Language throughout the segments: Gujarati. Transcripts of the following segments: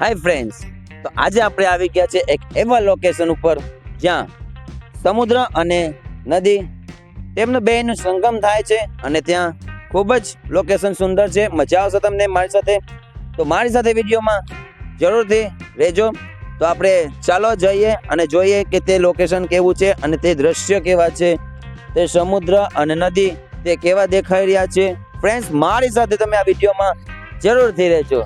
હાય ફ્રેન્ડ્સ, તો આજે આપણે આવી ગયા છે એક એવા લોકેશન ઉપર જ્યાં સમુદ્ર અને નદી તેમનો બેનો સંગમ થાય છે અને ત્યાં ખૂબ જ લોકેશન સુંદર છે. મજા આવશે તમને મારી સાથે. તો મારી સાથે વિડીયોમાં જરૂરથી રહેજો. તો આપણે ચાલો જઈએ અને જોઈએ કે તે લોકેશન કેવું છે અને તે દ્રશ્ય કેવા છે, તે સમુદ્ર અને નદી તે કેવા દેખાઈ રહ્યા છે. ફ્રેન્ડ્સ, મારી સાથે તમે આ વિડીયોમાં જરૂરથી રહેજો.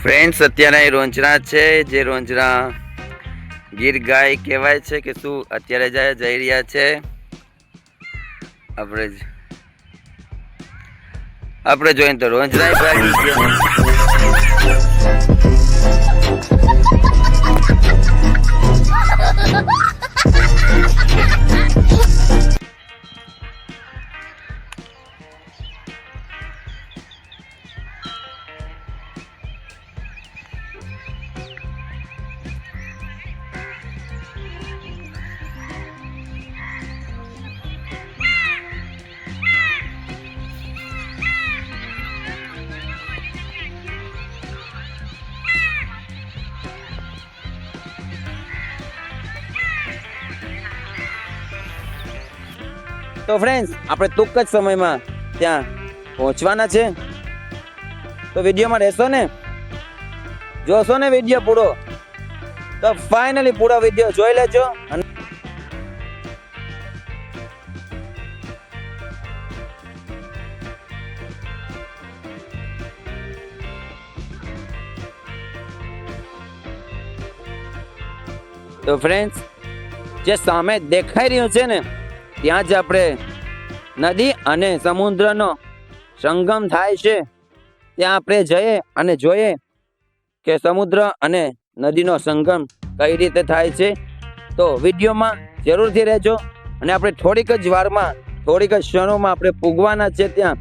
ફ્રેન્ડ્સ, અત્યારે રોંજરા છે, જે રોંજરા ગીર ગાય કહેવાય છે કે શું, અત્યારે જઈ રહ્યા છે. આપણે જોઈએ તો રોંજરા ભાગી ગયા. તો ફ્રેન્ડ્સ, આપણે ટૂંક જ સમયમાં ત્યાં પહોંચવાના છે. તો વિડીયોમાં રહેશો ને, જોશો ને વિડીયો પૂરો, તો ફાઇનલી પૂરો વિડીયો જોઈ લેજો. અને તો ફ્રેન્ડ્સ, જે સામે દેખાઈ રહ્યું છે ને, ત્યાં જ આપણે નદી અને સમુદ્રનો સંગમ થાય છે. ત્યાં આપણે જઈએ અને જોઈએ કે સમુદ્ર અને નદીનો સંગમ કઈ રીતે થાય છે. તો વિડીયોમાં જરૂરથી રહેજો અને આપણે થોડીક જ વારમાં, થોડીક જ ક્ષણોમાં આપણે પૂગવાના છે ત્યાં.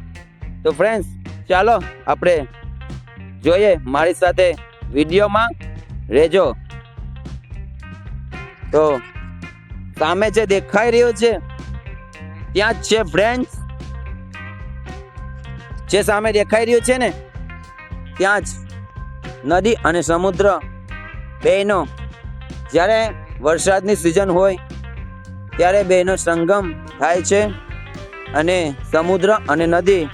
તો ફ્રેન્ડ્સ, ચાલો આપણે જોઈએ, મારી સાથે વિડીયોમાં રહેજો. તો સામે જે દેખાઈ રહ્યું છે ત્યાં જ છે ફ્રેન્ડ્સ, જે સામે દેખાઈ રહ્યું છે ને, ત્યાં જ નદી અને સમુદ્ર બેનો જ્યારે વરસાદની સિઝન હોય ત્યારે બેનો સંગમ થાય છે અને સમુદ્ર અને નદી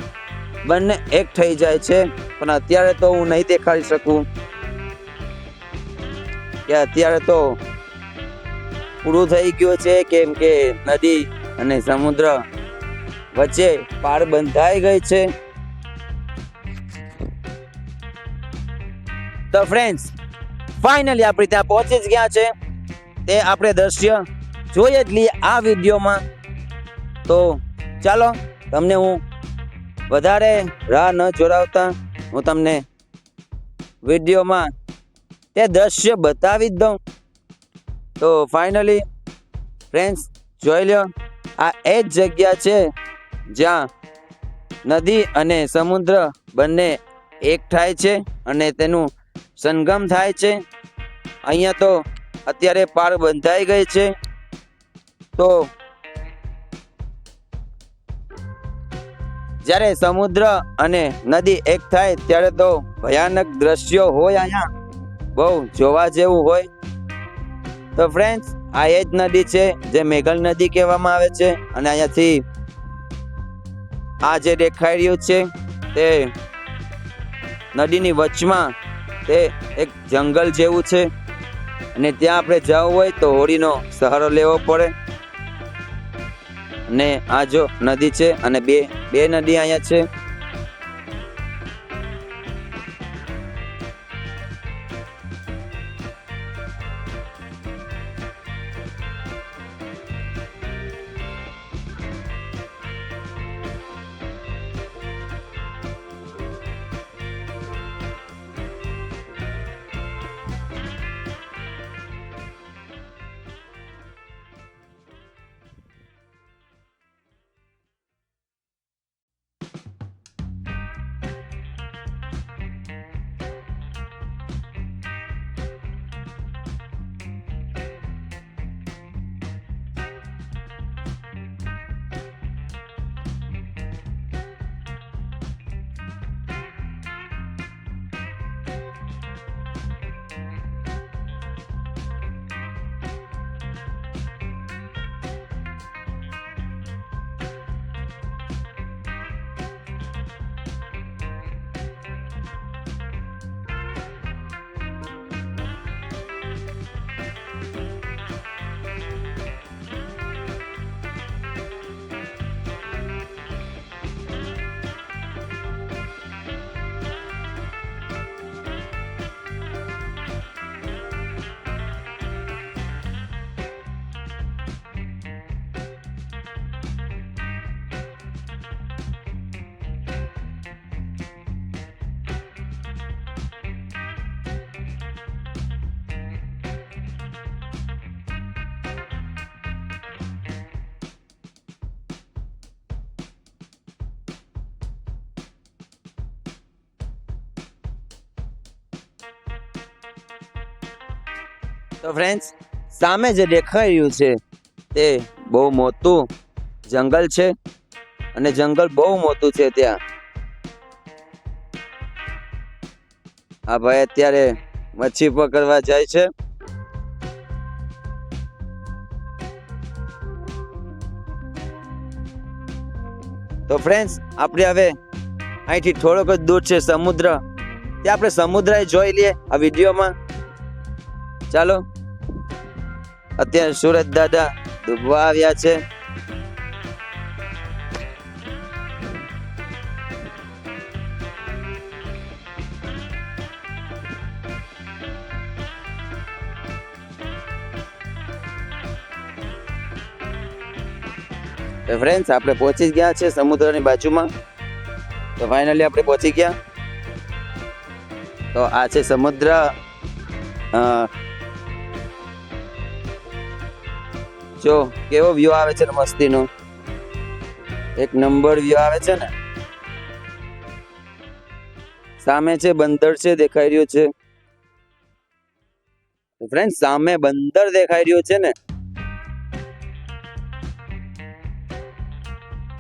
બંને એક થઈ જાય છે. પણ અત્યારે તો હું નહીં દેખાડી શકું કે અત્યારે તો પૂરું થઈ ગયું છે, કેમ કે નદી અને સમુદ્ર વચ્ચે પાર બંધાઈ ગઈ છે. તો ફ્રેન્ડ્સ, ફાઇનલી આપણે ત્યાં પહોંચી જ ગયા છે. તે આપણે દ્રશ્ય જોઈએ જ લઈએ આ વિડીયોમાં. તો ચાલો, તમને હું વધારે રાહ ન જોડાવતા હું તમને વિડીયોમાં તે દ્રશ્ય બતાવી જ દઉં. તો ફાઇનલી ફ્રેન્ડ્સ, જોઈ લો, આ એ જ જગ્યા છે જ્યાં નદી અને સમુદ્ર બંને એક થાય છે અને તેનું સંગમ થાય છે. અહીંયા તો અત્યારે પાર બંધાઈ ગઈ છે. તો જ્યારે સમુદ્ર અને નદી એક થાય ત્યારે તો ભયાનક દ્રશ્યો હોય, અહીંયા બહુ જોવા જેવું હોય. તો ફ્રેન્ડ્સ, આ એ જ નદી છે જે મેઘલ નદી કહેવામાં આવે છે. અને અહીંયાથી આ જે દેખાઈ રહ્યું છે તે નદીની વચમાં તે એક જંગલ જેવું છે અને ત્યાં આપણે જવું હોય તો હોડીનો સહારો લેવો પડે. અને આ જો નદી છે અને બે નદી અહીંયા છે. તો ફ્રેન્ડ્સ, સામે જે દેખાઈ રહ્યું છે તે બહુ મોટું જંગલ છે અને જંગલ બહુ મોટું છે. ત્યાં આ ભાઈ અત્યારે મચ્છી પકડવા જાય છે. તો ફ્રેન્ડ્સ, આપણે હવે અહીંથી થોડોક જ દૂર છે સમુદ્ર. ત્યાં આપણે સમુદ્ર જોઈ લઈએ આ વિડીયોમાં. ચાલો, અત્યારે સુરત દાદા ડૂબવા આવ્યા છે. ફ્રેન્ડ્સ, આપણે પહોંચી ગયા છે સમુદ્રની બાજુમાં. તો ફાઇનલી આપણે પહોંચી ગયા. તો આ છે સમુદ્ર. જો કેવો વ્યૂ આવે છે મસ્તીનો, એક નંબર વ્યૂ આવે છે ને. સામે છે બંદર છે દેખાઈ રહ્યું છે. ફ્રેન્ડ્સ, સામે બંદર દેખાઈ રહ્યું છે ને.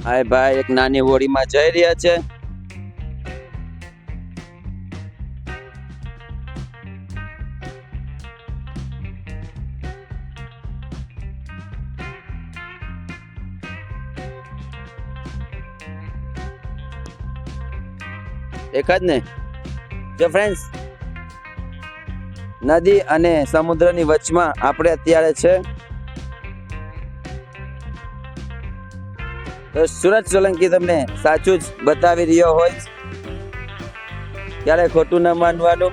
હાય ભાઈ એક નાની હોડીમાં જઈ રહ્યા છે. એક જ ને. જો ફ્રેન્ડ્સ, નદી અને સમુદ્રની વચમાં આપણે અત્યારે છે. તો સુરજ સોલંકી તમને સાચું જ બતાવી રહ્યો હોય, ક્યારે ખોટું ન માનવાનું.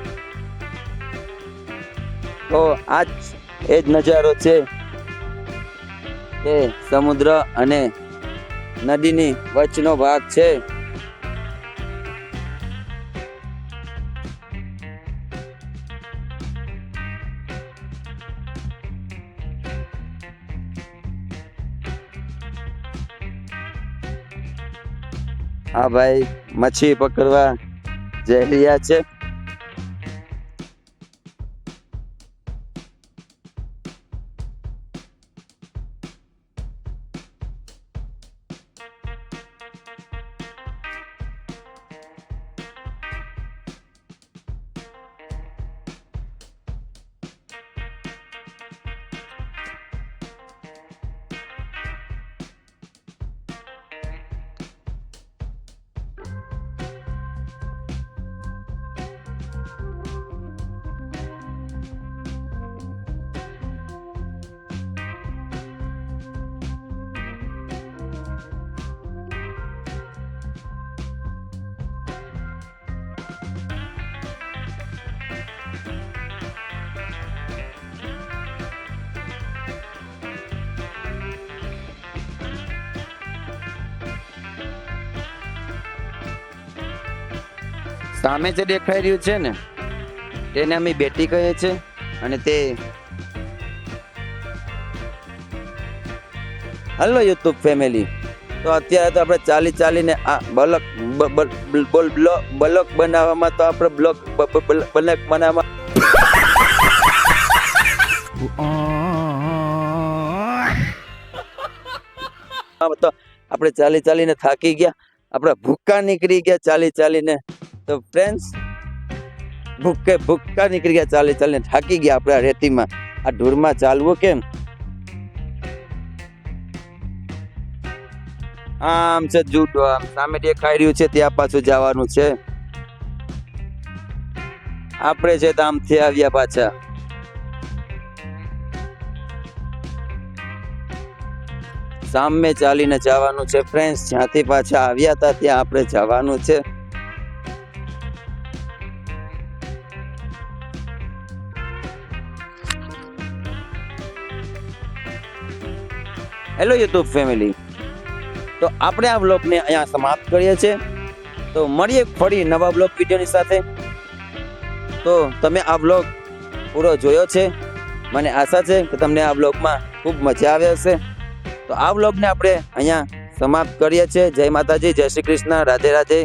તો આ જ એ જ નજારો છે એ સમુદ્ર અને નદીની વચનો ભાગ છે. હા ભાઈ મચ્છી પકડવા જઈ રહ્યા છે. સામે જે દેખાઈ રહ્યું છે ને તેને અમે બેટી કહીએ છીએ. અને તે હલો યુટ્યુબ ફેમિલી, તો અત્યારે તો આપણે ચાલીને આ બલક બનાવવામાં તો આપણે બલક બનાવવામાં તો આપણે ચાલીને થાકી ગયા. આપણા ભૂક્કા નીકળી ગયા ચાલીને. તો ફ્રેન્ડ્સ, ભૂક્કા નીકળી ગયા ચાલીને થાકી ગયા આપણે આ રેતીમાં, આ ધૂળમાં ચાલવું કેમ. આમ છે જુડો, આમ સામે દેખાઈ રહ્યું છે ત્યાં પાછું જવાનું છે. આપણે છે તો આમથી આવ્યા પાછા. સામે ચાલીને જવાનું છે ફ્રેન્ડ્સ. જ્યાંથી પાછા આવ્યા હતા ત્યાં આપણે જવાનું છે. હેલો યુટ્યુબ ફેમિલી, તો આપણે આ બ્લોગને અહીંયા સમાપ્ત કરીએ છીએ. તો મળીએ ફરી નવા બ્લોગ વિડીયોની સાથે. તો તમે આ બ્લોગ પૂરો જોયો છે, મને આશા છે કે તમને આ બ્લોગમાં ખૂબ મજા આવે હશે. તો આ બ્લોગને આપણે અહીંયા સમાપ્ત કરીએ છીએ. જય માતાજી, જય શ્રી કૃષ્ણ, રાધે રાધે.